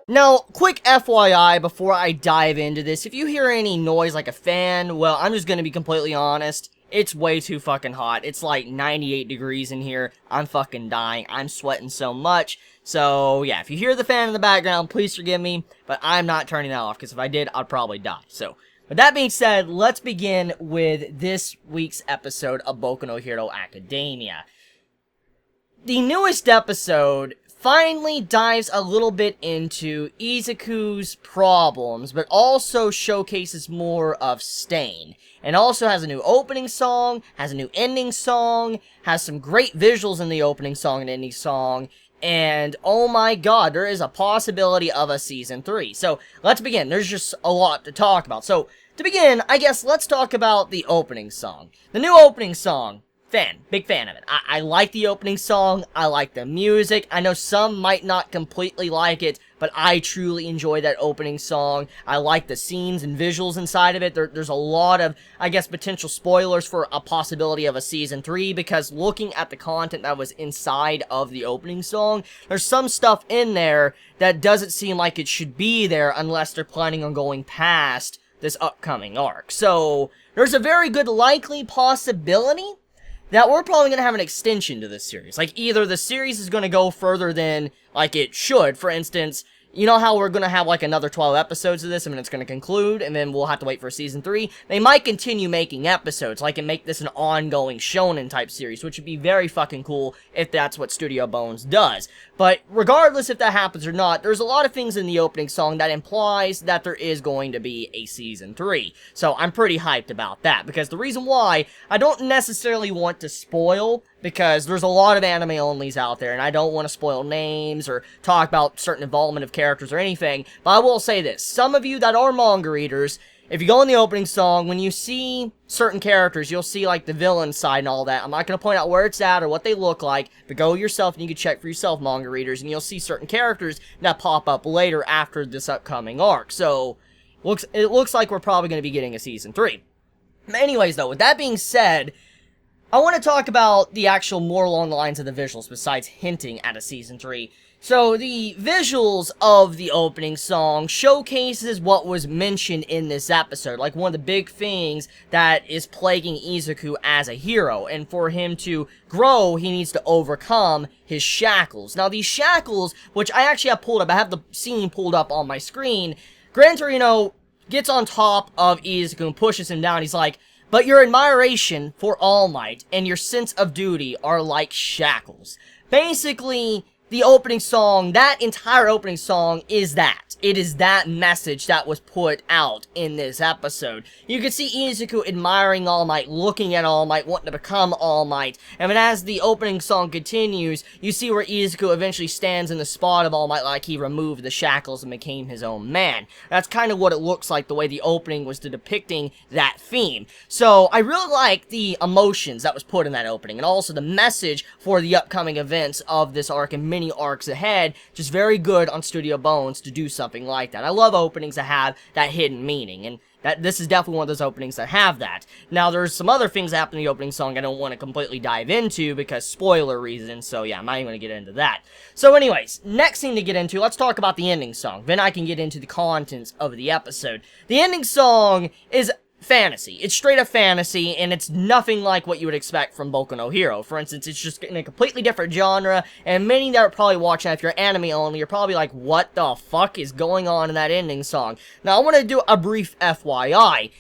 Now, quick FYI before I dive into this, if you hear any noise like a fan, well, I'm just gonna be completely honest, it's way too fucking hot. It's like 98 degrees in here. I'm fucking dying. I'm sweating so much. So, yeah, if you hear the fan in the background, please forgive me, but I'm not turning that off, because if I did, I'd probably die. So, with that being said, let's begin with this week's episode of Boku no Hero Academia. The newest episode finally dives a little bit into Izuku's problems, but also showcases more of Stain. And also has a new opening song, has a new ending song, has some great visuals in the opening song and ending song, and oh my god, there is a possibility of a Season 3. So, let's begin. There's just a lot to talk about. So, to begin, I guess let's talk about the opening song. The new opening song. Big fan of it. I like the opening song, I like the music. I know some might not completely like it, but I truly enjoy that opening song. I like the scenes and visuals inside of it. There's a lot of, I guess, potential spoilers for a possibility of a Season 3, because looking at the content that was inside of the opening song, there's some stuff in there that doesn't seem like it should be there unless they're planning on going past this upcoming arc. So, there's a very good likely possibility that we're probably going to have an extension to this series. Like, either the series is going to go further than, like, it should. For instance, you know how we're going to have, like, another 12 episodes of this, and then it's going to conclude, and then we'll have to wait for Season 3? They might continue making episodes, like, and make this an ongoing shonen-type series, which would be very fucking cool if that's what Studio Bones does. But regardless if that happens or not, there's a lot of things in the opening song that implies that there is going to be a Season 3. So I'm pretty hyped about that, because the reason why, I don't necessarily want to spoil, because there's a lot of anime-onlys out there, and I don't want to spoil names or talk about certain involvement of characters or anything, but I will say this. Some of you that are manga readers, if you go in the opening song, when you see certain characters, you'll see, like, the villain side and all that. I'm not going to point out where it's at or what they look like, but go yourself and you can check for yourself, manga readers, and you'll see certain characters that pop up later after this upcoming arc. So, it looks like we're probably going to be getting a Season 3. Anyways, though, with that being said, I want to talk about the actual more along the lines of the visuals, besides hinting at a Season 3. So, the visuals of the opening song showcases what was mentioned in this episode, like one of the big things that is plaguing Izuku as a hero, and for him to grow, he needs to overcome his shackles. Now, these shackles, which I actually have pulled up, I have the scene pulled up on my screen, Gran Torino gets on top of Izuku and pushes him down. He's like, "But your admiration for All Might and your sense of duty are like shackles." Basically, the opening song, that entire opening song is that. It is that message that was put out in this episode. You can see Izuku admiring All Might, looking at All Might, wanting to become All Might. And then as the opening song continues, you see where Izuku eventually stands in the spot of All Might like he removed the shackles and became his own man. That's kind of what it looks like, the way the opening was depicting that theme. So, I really like the emotions that was put in that opening, and also the message for the upcoming events of this arc and many arcs ahead. Just very good on Studio Bones to do something like that. I love openings that have that hidden meaning, and this is definitely one of those openings that have that. Now, there's some other things that happen in the opening song I don't want to completely dive into because spoiler reasons, so yeah, I'm not even going to get into that. So anyways, next thing to get into, let's talk about the ending song. Then I can get into the contents of the episode. The ending song is fantasy. It's straight up fantasy, and it's nothing like what you would expect from Boku no Hero. For instance, it's just in a completely different genre, and many that are probably watching, if you're anime only, you're probably like, what the fuck is going on in that ending song? Now, I want to do a brief FYI.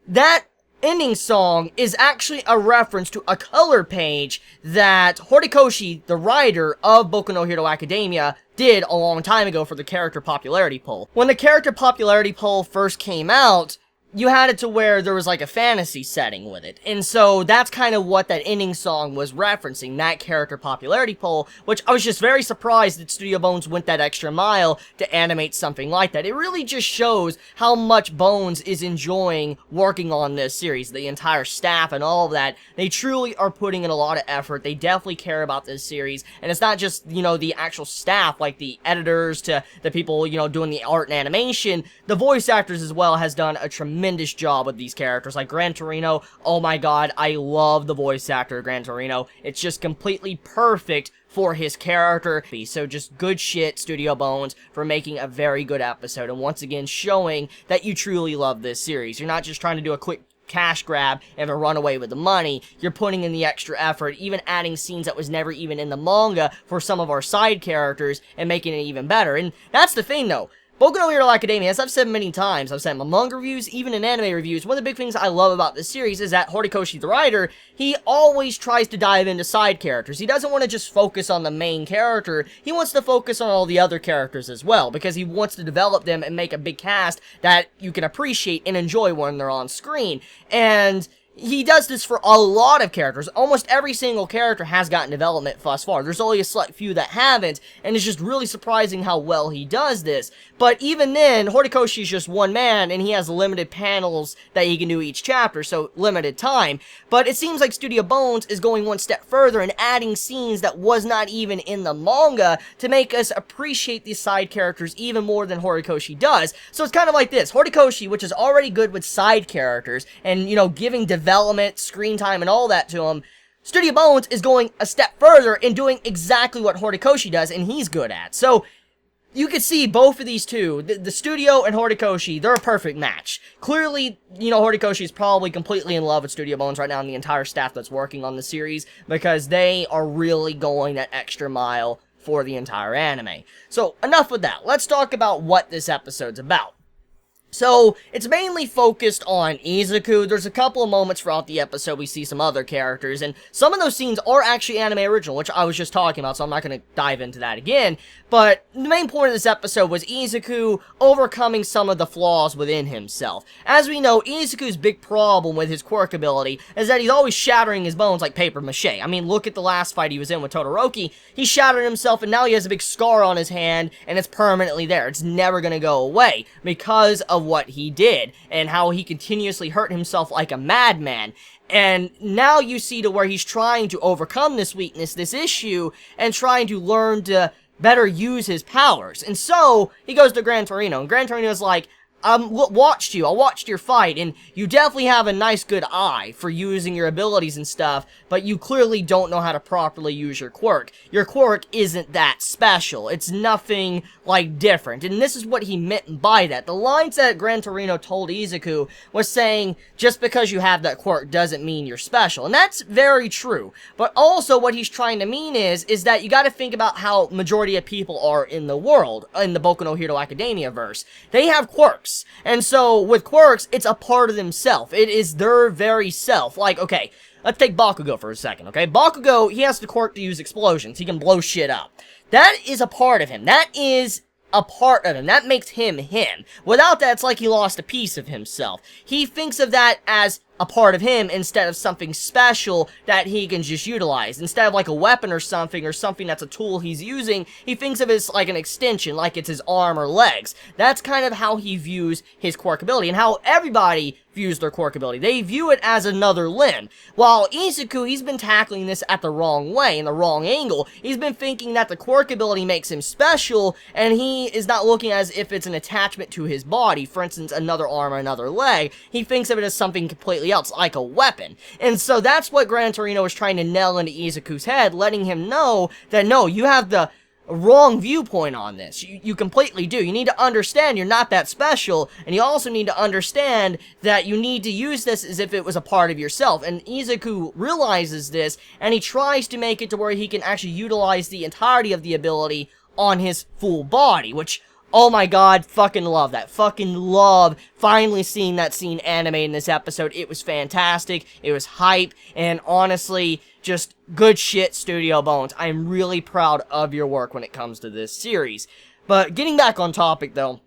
That ending song is actually a reference to a color page that Horikoshi, the writer of Boku no Hero Academia, did a long time ago for the character popularity poll. When the character popularity poll first came out, you had it to where there was like a fantasy setting with it. And so that's kind of what that ending song was referencing, that character popularity poll, which I was just very surprised that Studio Bones went that extra mile to animate something like that. It really just shows how much Bones is enjoying working on this series, the entire staff and all of that. They truly are putting in a lot of effort. They definitely care about this series. And it's not just, you know, the actual staff, like the editors to the people, you know, doing the art and animation. The voice actors as well has done a tremendous tremendous job with these characters. Like Gran Torino, oh my god, I love the voice actor of Gran Torino. It's just completely perfect for his character. So just good shit, Studio Bones, for making a very good episode, and once again showing that you truly love this series. You're not just trying to do a quick cash grab and run away with the money. You're putting in the extra effort, even adding scenes that was never even in the manga for some of our side characters and making it even better. And that's the thing though. Boku no Hero Academia, as I've said many times, I've said in my manga reviews, even in anime reviews, one of the big things I love about this series is that Horikoshi, the writer, he always tries to dive into side characters. He doesn't want to just focus on the main character, he wants to focus on all the other characters as well, because he wants to develop them and make a big cast that you can appreciate and enjoy when they're on screen. And he does this for a lot of characters. Almost every single character has gotten development thus far. There's only a select few that haven't, and it's just really surprising how well he does this. But even then, Horikoshi is just one man, and he has limited panels that he can do each chapter, so limited time. But it seems like Studio Bones is going one step further and adding scenes that was not even in the manga to make us appreciate these side characters even more than Horikoshi does. So it's kind of like this. Horikoshi, which is already good with side characters, and, you know, giving development, screen time, and all that to him, Studio Bones is going a step further and doing exactly what Horikoshi does, and he's good at. So you can see both of these two, the studio and Horikoshi, they're a perfect match. Clearly, you know, Horikoshi is probably completely in love with Studio Bones right now and the entire staff that's working on the series, because they are really going that extra mile for the entire anime. So, enough with that. Let's talk about what this episode's about. So, it's mainly focused on Izuku. There's a couple of moments throughout the episode we see some other characters, and some of those scenes are actually anime original, which I was just talking about, so I'm not going to dive into that again. But the main point of this episode was Izuku overcoming some of the flaws within himself. As we know, Izuku's big problem with his quirk ability is that he's always shattering his bones like paper mache. I mean, look at the last fight he was in with Todoroki. He shattered himself, and now he has a big scar on his hand, and it's permanently there. It's never going to go away because of what he did and how he continuously hurt himself like a madman. And now you see to where he's trying to overcome this weakness, this issue, and trying to learn to better use his powers. And so he goes to Gran Torino, and Gran Torino's like, I watched your fight, and you definitely have a nice good eye for using your abilities and stuff, but you clearly don't know how to properly use your quirk. Your quirk isn't that special. It's nothing, like, different. And this is what he meant by that. The lines that Gran Torino told Izuku was saying, just because you have that quirk doesn't mean you're special. And that's very true. But also what he's trying to mean is that you gotta think about how majority of people are in the world, in the Boku no Hero Academia verse. They have quirks. And so, with quirks, it's a part of themselves. It is their very self. Like, okay, let's take Bakugo for a second, okay? Bakugo, he has the quirk to use explosions. He can blow shit up. That is a part of him. That is a part of him. That makes him him. Without that, it's like he lost a piece of himself. He thinks of that as a part of him instead of something special that he can just utilize. Instead of like a weapon or something that's a tool he's using, he thinks of it as like an extension, like it's his arm or legs. That's kind of how he views his quirk ability, and how everybody views their quirk ability. They view it as another limb. While Izuku, he's been tackling this at the wrong way, in the wrong angle. He's been thinking that the quirk ability makes him special, and he is not looking as if it's an attachment to his body, for instance, another arm or another leg. He thinks of it as something completely else, like a weapon. And so that's what Gran Torino is trying to nail into Izuku's head, letting him know that no, you have the wrong viewpoint on this. You completely do. You need to understand you're not that special, and you also need to understand that you need to use this as if it was a part of yourself. And Izuku realizes this, and he tries to make it to where he can actually utilize the entirety of the ability on his full body, which, oh my god, fucking love that. Fucking love finally seeing that scene animated in this episode. It was fantastic. It was hype. And honestly, just good shit, Studio Bones. I'm really proud of your work when it comes to this series. But getting back on topic, though,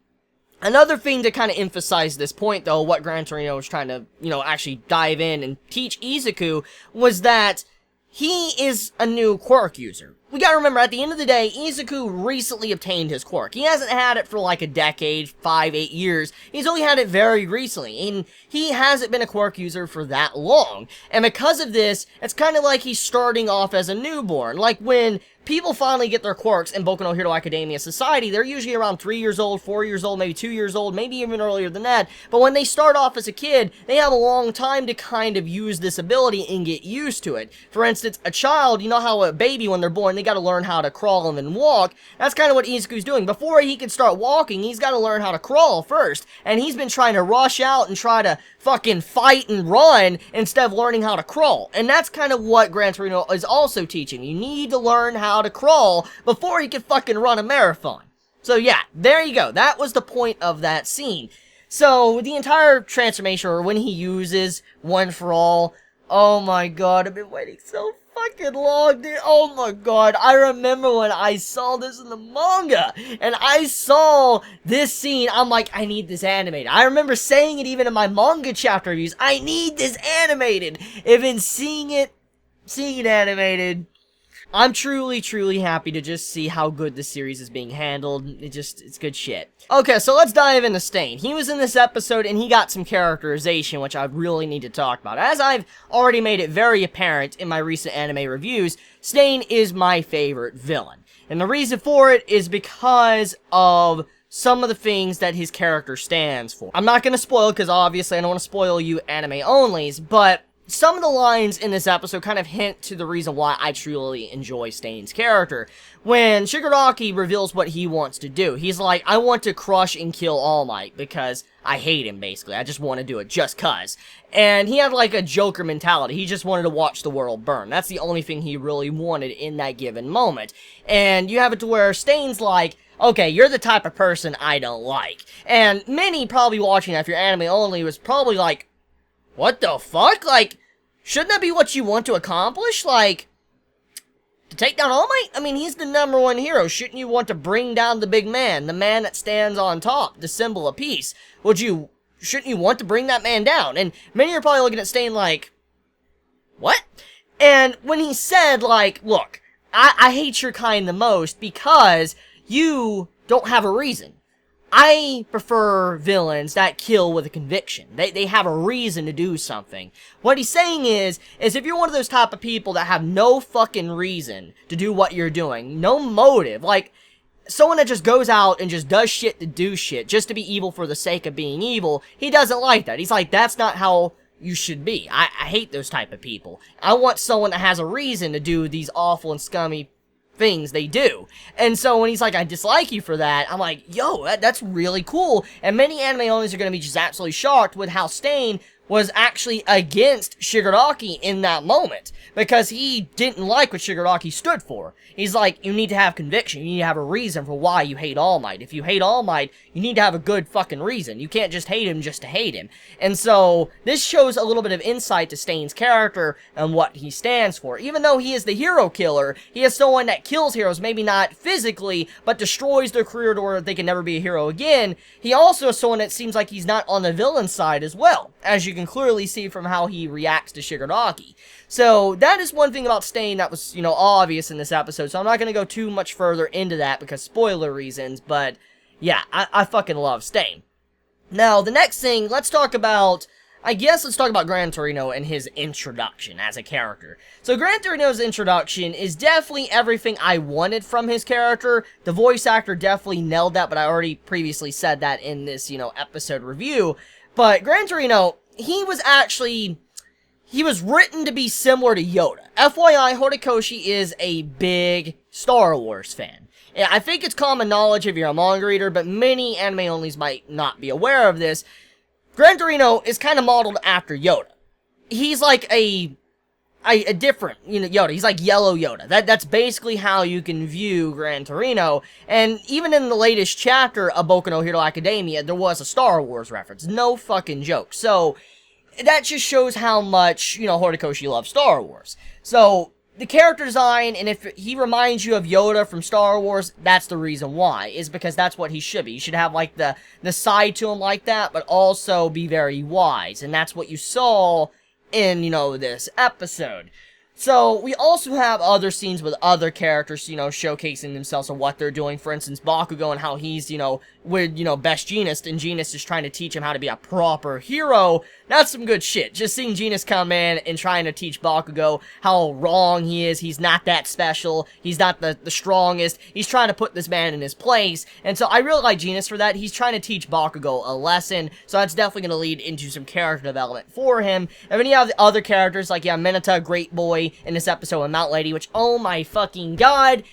another thing to kind of emphasize this point, though, what Gran Torino was trying to, you know, actually dive in and teach Izuku was that he is a new quirk user. we gotta remember, at the end of the day, Izuku recently obtained his quirk. He hasn't had it for like a decade, 5-8 years. He's only had it very recently, and he hasn't been a quirk user for that long. And because of this, it's kind of like he's starting off as a newborn. Like when people finally get their quirks in Boku no Hero Academia Society, they're usually around 3 years old, 4 years old, maybe 2 years old, maybe even earlier than that. But when they start off as a kid, they have a long time to kind of use this ability and get used to it. For instance, a child, you know how a baby, when they're born, they gotta learn how to crawl and then walk. That's kind of what Izuku's doing. Before he can start walking, he's gotta learn how to crawl first. And he's been trying to rush out and try to fucking fight and run instead of learning how to crawl. And that's kind of what Gran Torino is also teaching. You need to learn how to crawl before you can fucking run a marathon. So yeah, there you go. That was the point of that scene. So the entire transformation, or when he uses One for All, oh my god, I've been waiting so fucking long, dude. Oh my god, I remember when I saw this in the manga, and I saw this scene, I'm like, I need this animated. I remember saying it even in my manga chapter reviews, I need this animated. Even seeing it animated, I'm truly happy to just see how good this series is being handled. It's good shit. Okay, so let's dive into Stain. He was in this episode, and he got some characterization, which I really need to talk about. As I've already made it very apparent in my recent anime reviews, Stain is my favorite villain. And the reason for it is because of some of the things that his character stands for. I'm not gonna spoil, because obviously I don't want to spoil you anime-onlys, but some of the lines in this episode kind of hint to the reason why I truly enjoy Stain's character. When Shigaraki reveals what he wants to do, he's like, I want to crush and kill All Might because I hate him, basically. I just want to do it just cuz. And he had like a Joker mentality. He just wanted to watch the world burn. That's the only thing he really wanted in that given moment. And you have it to where Stain's like, okay, you're the type of person I don't like. And many probably watching that, if you're anime only, was probably like, what the fuck? Like, shouldn't that be what you want to accomplish? Like, to take down All Might? I mean, he's the #1 hero. Shouldn't you want to bring down the big man? The man that stands on top, the symbol of peace. Shouldn't you want to bring that man down? And many are probably looking at Stain like, what? And when he said, like, look, I hate your kind the most because you don't have a reason. I prefer villains that kill with a conviction. They have a reason to do something. What he's saying is if you're one of those type of people that have no fucking reason to do what you're doing, no motive, like, someone that just goes out and just does shit to do shit, just to be evil for the sake of being evil, he doesn't like that. He's like, that's not how you should be. I hate those type of people. I want someone that has a reason to do these awful and scummy things they do. And so when he's like, I dislike you for that, I'm like, yo, that's really cool. And many anime owners are going to be just absolutely shocked with how Stain was actually against Shigaraki in that moment, because he didn't like what Shigaraki stood for. He's like, you need to have conviction, you need to have a reason for why you hate All Might. If you hate All Might, you need to have a good fucking reason. You can't just hate him just to hate him. And so, this shows a little bit of insight to Stain's character and what he stands for. Even though he is the hero killer, he is someone that kills heroes, maybe not physically, but destroys their career to where they can never be a hero again. He also is someone that seems like he's not on the villain side as well, as you can clearly see from how he reacts to Shigaraki. So, that is one thing about Stain that was, obvious in this episode, so I'm not going to go too much further into that because spoiler reasons, but yeah, I fucking love Stain. Now, the next thing, let's talk about Gran Torino and his introduction as a character. So, Gran Torino's introduction is definitely everything I wanted from his character. The voice actor definitely nailed that, but I already previously said that in this, episode review. But Gran Torino, he was written to be similar to Yoda. FYI, Horikoshi is a big Star Wars fan. I think it's common knowledge if you're a manga reader, but many anime-onlys might not be aware of this. Gran Torino is kind of modeled after Yoda. He's like a different, Yoda. He's like yellow Yoda. That's basically how you can view Gran Torino. And even in the latest chapter of Boku no Hero Academia, there was a Star Wars reference. No fucking joke. So, that just shows how much, Horikoshi loves Star Wars. So, the character design, and if he reminds you of Yoda from Star Wars, that's the reason why, is because that's what he should be. He should have, like, the side to him like that, but also be very wise, and that's what you saw in, this episode. So, we also have other scenes with other characters, you know, showcasing themselves and what they're doing. For instance, Bakugo and how he's, you know, with, you know, Best Jeanist, and Jeanist is trying to teach him how to be a proper hero. That's some good shit. Just seeing Jeanist come in and trying to teach Bakugo how wrong he is. He's not that special. He's not the strongest. He's trying to put this man in his place. And so I really like Jeanist for that. He's trying to teach Bakugo a lesson. So that's definitely going to lead into some character development for him. And then you have the other characters like, yeah, Mineta, Great Boy, in this episode, and Mount Lady, which, oh my fucking god,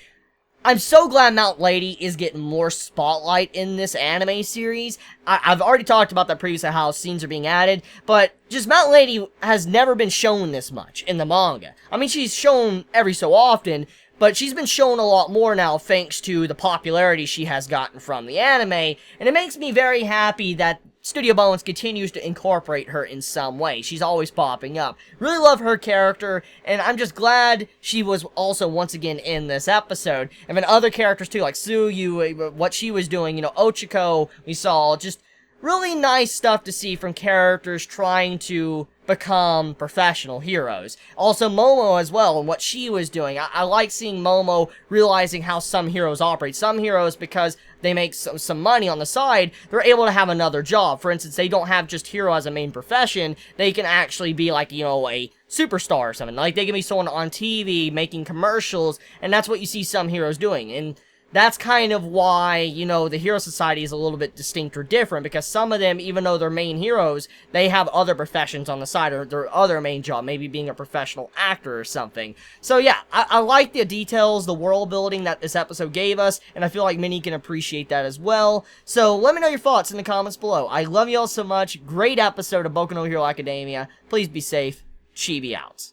I'm so glad Mount Lady is getting more spotlight in this anime series. I've already talked about that previously, how scenes are being added, but just Mount Lady has never been shown this much in the manga. I mean, she's shown every so often, but she's been shown a lot more now thanks to the popularity she has gotten from the anime, and it makes me very happy that Studio Bones continues to incorporate her in some way. She's always popping up. Really love her character, and I'm just glad she was also once again in this episode. And then other characters too, like Tsuyu, what she was doing, you know, Ochiko, we saw, just really nice stuff to see from characters trying to become professional heroes. Also, Momo as well, and what she was doing. I like seeing Momo realizing how some heroes operate. Some heroes, because they make some money on the side, they're able to have another job. For instance, they don't have just hero as a main profession. They can actually be like, you know, a superstar or something. Like, they can be someone on TV making commercials, and that's what you see some heroes doing. And that's kind of why, you know, the Hero Society is a little bit distinct or different, because some of them, even though they're main heroes, they have other professions on the side, or their other main job, maybe being a professional actor or something. So yeah, I like the details, the world building that this episode gave us, and I feel like many can appreciate that as well. So let me know your thoughts in the comments below. I love you all so much. Great episode of Boku no Hero Academia. Please be safe. Chibi out.